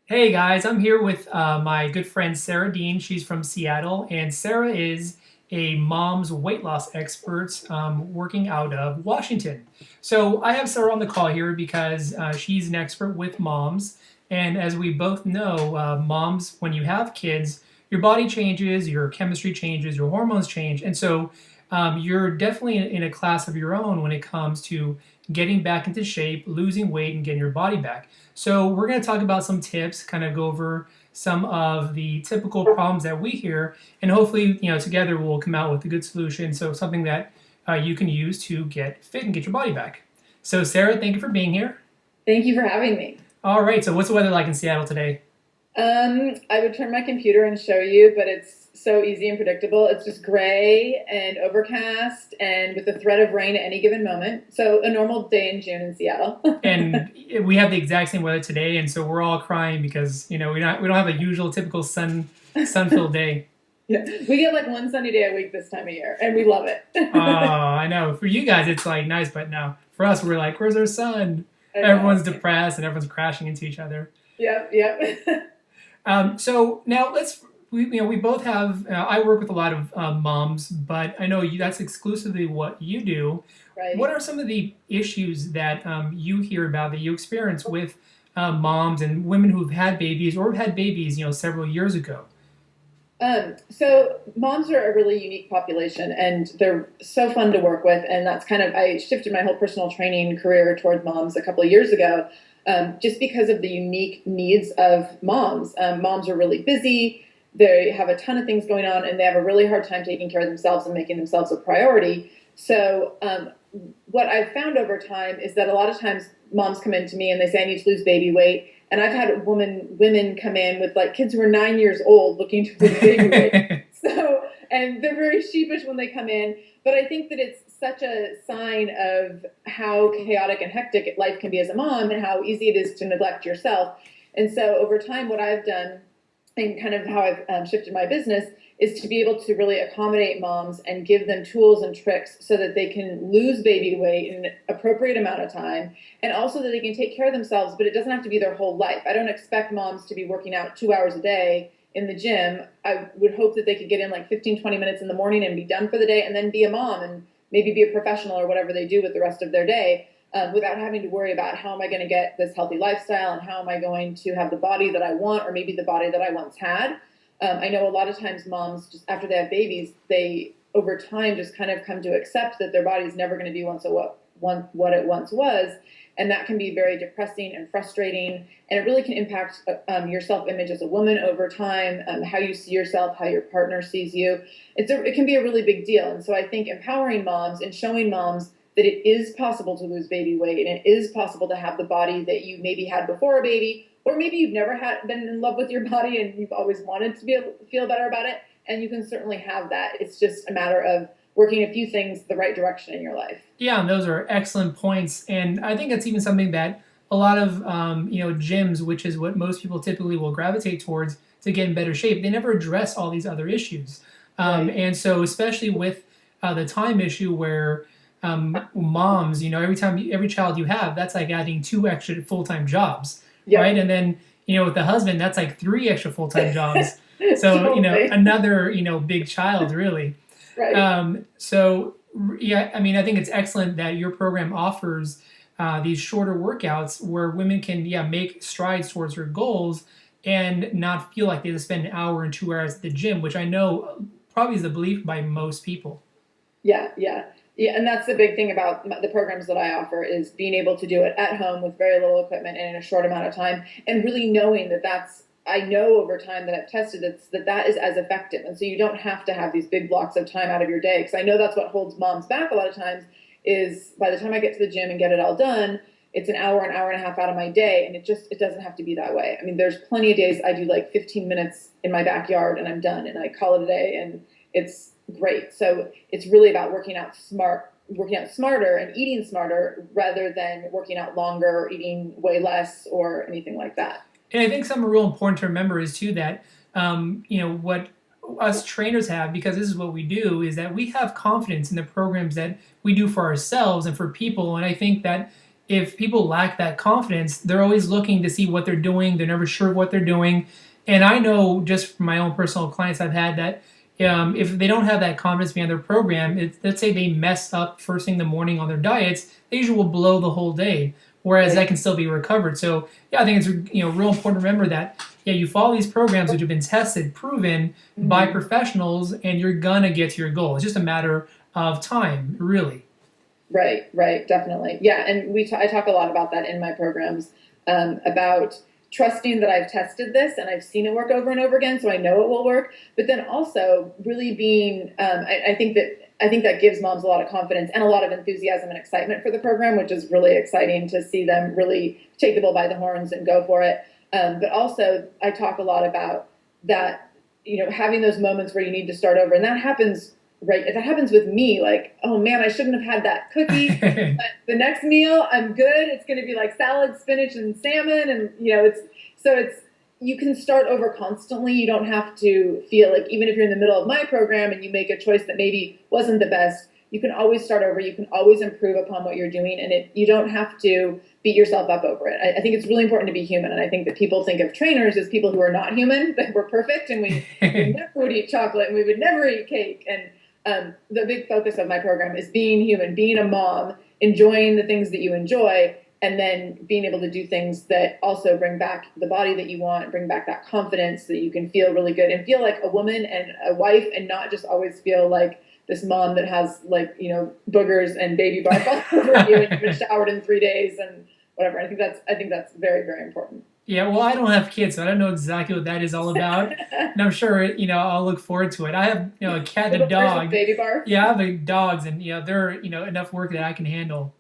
Hey guys, I'm here with my good friend Sarah Dean. She's from Seattle, and Sarah is a mom's weight loss expert working out of Washington. So I have Sarah on the call here because she's an expert with moms. And as we both know, moms, when you have kids, your body changes, your chemistry changes, your hormones change. And so you're definitely in a class of your own when it comes to getting back into shape, losing weight, and getting your body back. So we're going to talk about some tips, kind of go over some of the typical problems that we hear, and hopefully, together we'll come out with a good solution. So something that you can use to get fit and get your body back. So Sarah, thank you for being here. Thank you for having me. All right. So what's the weather like in Seattle today? I would turn my computer and show you, but it's so easy and predictable. It's just gray and overcast and with a threat of rain at any given moment. So a normal day in June in Seattle. And we have the exact same weather today, and so we're all crying because we don't have a usual typical sun-filled day. Yeah. We get like one sunny day a week this time of year, and we love Oh, it. I know. For you guys, it's like nice, but no. For us, we're like, where's our sun? I Everyone's know. depressed and everyone's crashing into each other. Yep, yep. So now we both have. I work with a lot of moms, but I know that's exclusively what you do. What Right. are some of the issues that you hear about that you experience with moms and women who've had babies or have had babies, several years ago? So moms are a really unique population and they're so fun to work with. And that's kind of, I shifted my whole personal training career toward moms a couple of years ago, just because of the unique needs of moms. Moms are really busy. They have a ton of things going on and they have a really hard time taking care of themselves and making themselves a priority. So, what I've found over time is that a lot of times moms come in to me and they say, I need to lose baby weight. And I've had women come in with like kids who are 9 years old looking to lose baby weight. So, and they're very sheepish when they come in. But I think that it's such a sign of how chaotic and hectic life can be as a mom and how easy it is to neglect yourself. And so over time, what I've done and kind of how I've shifted my business is to be able to really accommodate moms and give them tools and tricks so that they can lose baby weight in an appropriate amount of time and also that they can take care of themselves, but it doesn't have to be their whole life. I don't expect moms to be working out 2 hours a day in the gym. I would hope that they could get in like 15, 20 minutes in the morning and be done for the day and then be a mom and maybe be a professional or whatever they do with the rest of their day. Without having to worry about how am I going to get this healthy lifestyle and how am I going to have the body that I want or maybe the body that I once had. I know a lot of times moms, just after they have babies, they over time just kind of come to accept that their body's never going to be what it once was. And that can be very depressing and frustrating. And it really can impact your self image as a woman over time, how you see yourself, how your partner sees you. It can be a really big deal. And so I think empowering moms and showing moms that it is possible to lose baby weight and it is possible to have the body that you maybe had before a baby, or maybe you've never had been in love with your body and you've always wanted to be able to feel better about it, and you can certainly have that. It's just a matter of working a few things the right direction in your life. Yeah, and those are excellent points, and I think that's even something that a lot of gyms, which is what most people typically will gravitate towards to get in better shape, they never address all these other issues, Right. and so especially with the time issue where moms, every child you have, that's like adding two extra full time jobs, right? Yep. And then with the husband, that's like three extra full time jobs. So Totally. another big child really. Right. Yeah, I mean, I think it's excellent that your program offers these shorter workouts where women can, yeah, make strides towards their goals and not feel like they have to spend an hour and 2 hours at the gym, which I know probably is the belief by most people. Yeah, yeah. Yeah, and that's the big thing about the programs that I offer is being able to do it at home with very little equipment and in a short amount of time, and really knowing that that's. I know over time that I've tested that is as effective, and so you don't have to have these big blocks of time out of your day because I know that's what holds moms back a lot of times. Is by the time I get to the gym and get it all done, it's an hour and a half out of my day, and it doesn't have to be that way. I mean, there's plenty of days I do like 15 minutes in my backyard and I'm done, and I call it a day, and it's great. So it's really about working out smarter and eating smarter rather than working out longer or eating way less or anything like that. And I think something real important to remember is too that what us trainers have, because this is what we do, is that we have confidence in the programs that we do for ourselves and for people. And I think that if people lack that confidence, they're always looking to see what they're doing. They're never sure what they're doing. And I know just from my own personal clients I've had that if they don't have that confidence behind their program, let's say they mess up first thing in the morning on their diets, they usually will blow the whole day. Whereas that Right. can still be recovered. So yeah, I think it's real important to remember that yeah, you follow these programs which have been tested, proven by Mhm. professionals, and you're gonna get to your goal. It's just a matter of time, really. Right, right, definitely. Yeah, and I talk a lot about that in my programs, about trusting that I've tested this and I've seen it work over and over again, so I know it will work. But then also really being, I think that gives moms a lot of confidence and a lot of enthusiasm and excitement for the program, which is really exciting to see them really take the bull by the horns and go for it. But also, I talk a lot about that, having those moments where you need to start over, and that happens right. If that happens with me, like, oh man, I shouldn't have had that cookie. But the next meal, I'm good. It's going to be like salad, spinach, and salmon, and it's you can start over constantly. You don't have to feel like even if you're in the middle of my program and you make a choice that maybe wasn't the best, you can always start over. You can always improve upon what you're doing, and you don't have to beat yourself up over it. I think it's really important to be human, and I think that people think of trainers as people who are not human, that we're perfect, and we never would eat chocolate, and we would never eat cake, and the big focus of my program is being human, being a mom, enjoying the things that you enjoy, and then being able to do things that also bring back the body that you want, bring back that confidence so that you can feel really good and feel like a woman and a wife, and not just always feel like this mom that has like boogers and baby barf all over you and you haven't showered in 3 days and whatever. I think that's very, very important. Yeah, well, I don't have kids, so I don't know exactly what that is all about. And I'm sure, I'll look forward to it. I have, a cat and a Little version of dog. baby barf. Yeah, I have dogs, and they're, enough work that I can handle.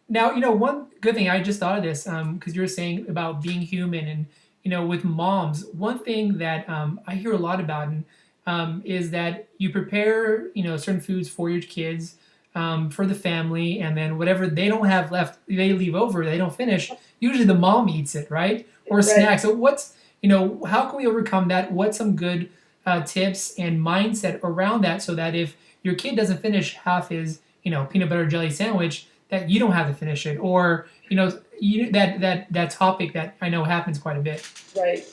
Now, one good thing I just thought of this, because you were saying about being human, and with moms, one thing that I hear a lot about, and is that you prepare, certain foods for your kids, for the family, and then whatever they don't have left, they leave over, they don't finish. Usually, the mom eats it, right, or Right. snacks. So, how can we overcome that? What's some good tips and mindset around that, so that if your kid doesn't finish half his, peanut butter jelly sandwich, that you don't have to finish it, or that topic that I know happens quite a bit. Right.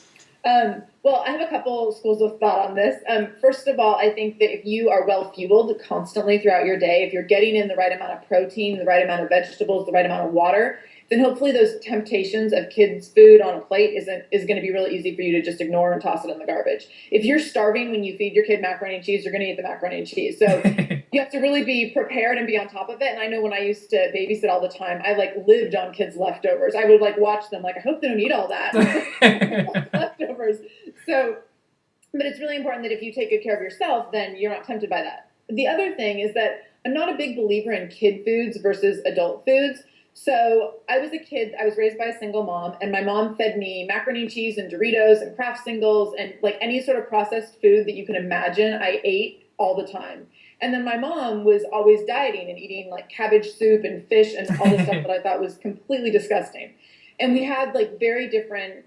Well, I have a couple schools of thought on this. First of all, I think that if you are well fueled constantly throughout your day, if you're getting in the right amount of protein, the right amount of vegetables, the right amount of water, then hopefully those temptations of kids' food on a plate is going to be really easy for you to just ignore and toss it in the garbage. If you're starving when you feed your kid macaroni and cheese, you're going to eat the macaroni and cheese. So you have to really be prepared and be on top of it. And I know when I used to babysit all the time, I like lived on kids' leftovers. I would like watch them, like, I hope they don't eat all that leftovers. So, but it's really important that if you take good care of yourself, then you're not tempted by that. The other thing is that I'm not a big believer in kid foods versus adult foods. So I was a kid, I was raised by a single mom, and my mom fed me macaroni and cheese and Doritos and Kraft singles and like any sort of processed food that you can imagine, I ate all the time. And then my mom was always dieting and eating like cabbage soup and fish and all this stuff that I thought was completely disgusting. And we had like very different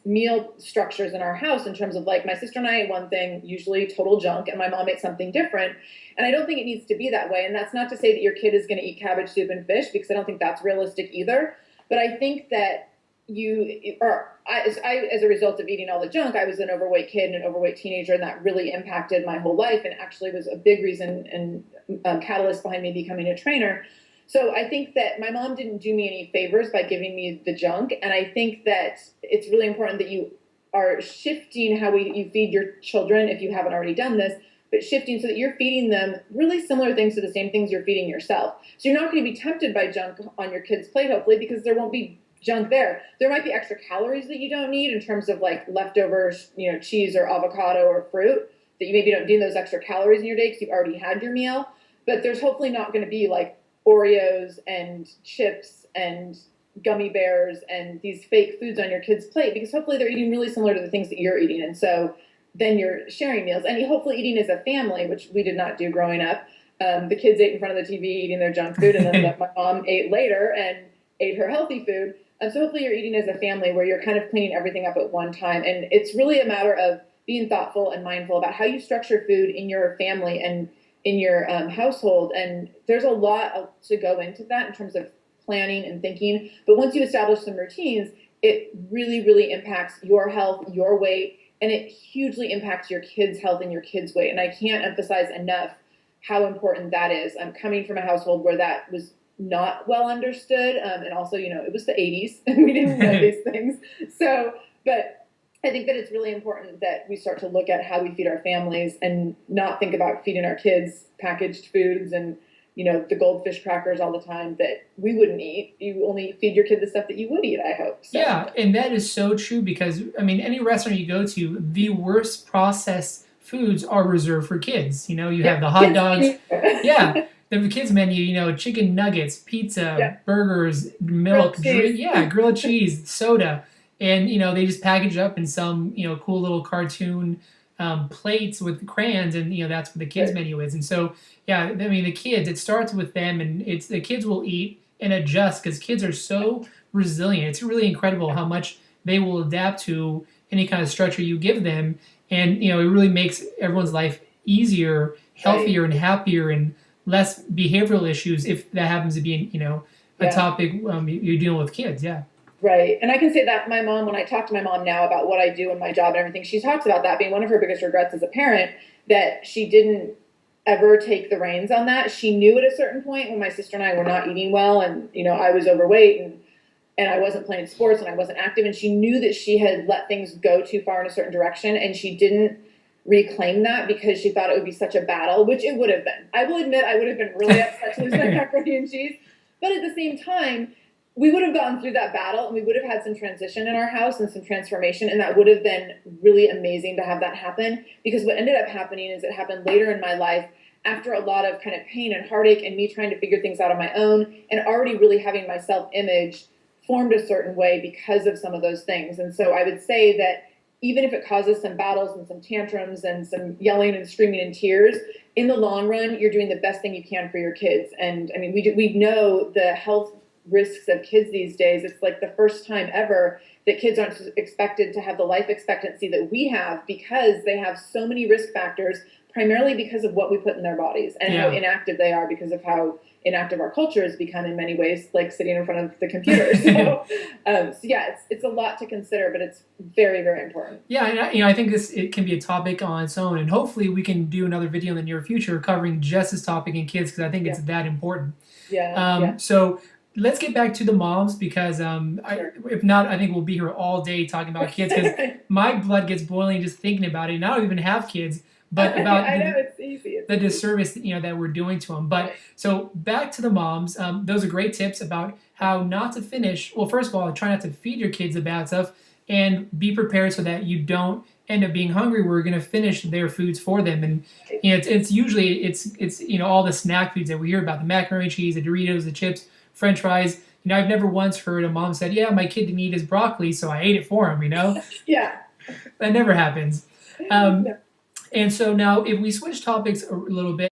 meal structures in our house in terms of like my sister and I ate one thing, usually total junk, and my mom ate something different. And I don't think it needs to be that way. And that's not to say that your kid is going to eat cabbage soup and fish, because I don't think that's realistic either. But I think that as a result of eating all the junk, I was an overweight kid and an overweight teenager, and that really impacted my whole life and actually was a big reason and catalyst behind me becoming a trainer. So I think that my mom didn't do me any favors by giving me the junk, and I think that it's really important that you are shifting how you feed your children if you haven't already done this, but shifting so that you're feeding them really similar things to the same things you're feeding yourself. So you're not going to be tempted by junk on your kid's plate, hopefully, because there won't be junk there. There might be extra calories that you don't need in terms of like leftovers, cheese or avocado or fruit that you maybe don't need those extra calories in your day because you've already had your meal. But there's hopefully not going to be like Oreos and chips and gummy bears and these fake foods on your kids' plate, because hopefully they're eating really similar to the things that you're eating. And so then you're sharing meals and you hopefully eating as a family, which we did not do growing up. The kids ate in front of the TV eating their junk food, and then my mom ate later and ate her healthy food. And so hopefully you're eating as a family where you're kind of cleaning everything up at one time. And it's really a matter of being thoughtful and mindful about how you structure food in your family and in your household. And there's a lot to go into that in terms of planning and thinking. But once you establish some routines, it really, really impacts your health, your weight, and it hugely impacts your kids' health and your kids' weight. And I can't emphasize enough how important that is. I'm coming from a household where that was not well understood. And also, it was the 80s and we didn't know these things. So, but I think that it's really important that we start to look at how we feed our families and not think about feeding our kids packaged foods and, the goldfish crackers all the time that we wouldn't eat. You only feed your kid the stuff that you would eat, I hope. So. Yeah, and that is so true because, I mean, any restaurant you go to, the worst processed foods are reserved for kids. You have the hot dogs. Yeah, the kids menu, chicken nuggets, pizza, burgers, milk, drink, grilled cheese, soda. And, they just package it up in some, cool little cartoon plates with crayons, and, that's what the kids menu is. And so, yeah, I mean, the kids, it starts with them, and the kids will eat and adjust because kids are so resilient. It's really incredible how much they will adapt to any kind of structure you give them. And, it really makes everyone's life easier, healthier, and happier, and less behavioral issues if that happens to be, a topic you're dealing with kids. Yeah. Right. And I can say that my mom, when I talk to my mom now about what I do in my job and everything, she talks about that being one of her biggest regrets as a parent, that she didn't ever take the reins on that. She knew at a certain point when my sister and I were not eating well and, I was overweight and I wasn't playing sports and I wasn't active, and she knew that she had let things go too far in a certain direction, and she didn't reclaim that because she thought it would be such a battle, which it would have been. I will admit I would have been really upset to lose my macaroni and cheese. But at the same time, we would have gotten through that battle and we would have had some transition in our house and some transformation. And that would have been really amazing to have that happen, because what ended up happening is it happened later in my life after a lot of kind of pain and heartache and me trying to figure things out on my own and already really having my self-image formed a certain way because of some of those things. And so I would say that even if it causes some battles and some tantrums and some yelling and screaming and tears, in the long run, you're doing the best thing you can for your kids. And I mean, we know the health risks of kids these days. It's like the first time ever that kids aren't expected to have the life expectancy that we have, because they have so many risk factors, primarily because of what we put in their bodies and how inactive they are, because of how inactive our culture has become in many ways, like sitting in front of the computer. So yeah, it's a lot to consider, but it's very, very important. Yeah, and I think it can be a topic on its own, and hopefully we can do another video in the near future covering just this topic in kids, because I think it's that important. So let's get back to the moms, because if not, I think we'll be here all day talking about kids, because my blood gets boiling just thinking about it. And I don't even have kids, but about it's easy. The disservice that we're doing to them. But so back to the moms, those are great tips about how not to finish. Well, first of all, try not to feed your kids the bad stuff, and be prepared so that you don't end up being hungry. We're going to finish their foods for them. And it's usually all the snack foods that we hear about: the macaroni and cheese, the Doritos, the chips, French fries. I've never once heard a mom said, "Yeah, my kid didn't eat his broccoli, so I ate it for him." Yeah, that never happens. And so now, if we switch topics a little bit.